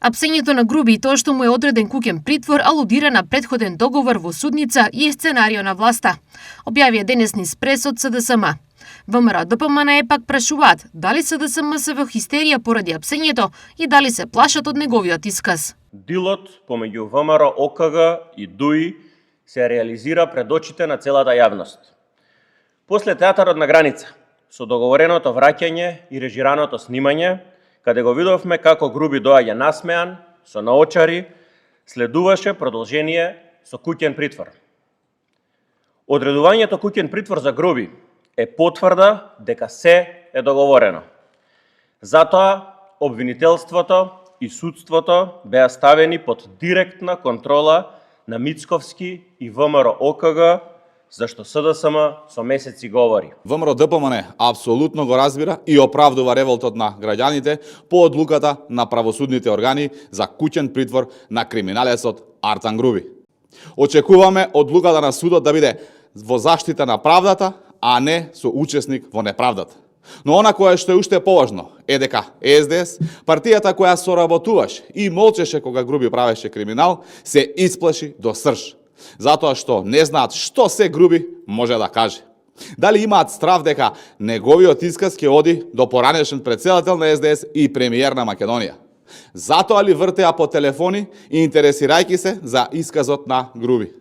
Апсењето на Груби и тоа што му е одреден куќен притвор алудира на претходен договор во судница и е сценарио на власта, објавија денес низ прес од СДСМ. ВМРО ДПМН пак прашуваат дали СДСМ се во хистерија поради апсењето и дали се плашат од неговиот исказ. Дилот помеѓу ВМРО ОКГ и ДУИ се реализира пред очите на целата јавност. После театарот на граница, со договореното враќање и режираното снимање, каде го видовме како Груби доаѓа насмеан, со наочари, следуваше продолжение со куќен притвор. Одредувањето куќен притвор за Груби е потврда дека се е договорено. Затоа обвинителството и судството беа ставени под директна контрола на Мицковски и ВМРО ОКГ, зашто СДСМ со месеци говори. ВМРО ДПМН апсолутно го разбира и оправдува револтот на граѓаните по одлуката на правосудните органи за куќен притвор на криминалецот Артан Груби. Очекуваме одлуката на судот да биде во заштита на правдата, а не со учесник во неправдата. Но она кое што е уште поважно е дека СДС, партијата која соработуваше и молчеше кога Груби правеше криминал, се исплаши до срж. Затоа што не знаат што се Груби може да каже. Дали имаат страв дека неговиот исказ ќе оди до поранешен претседател на СДС и премиер на Македонија. Затоа ли вртеа по телефони и интересирајќи се за исказот на Груби.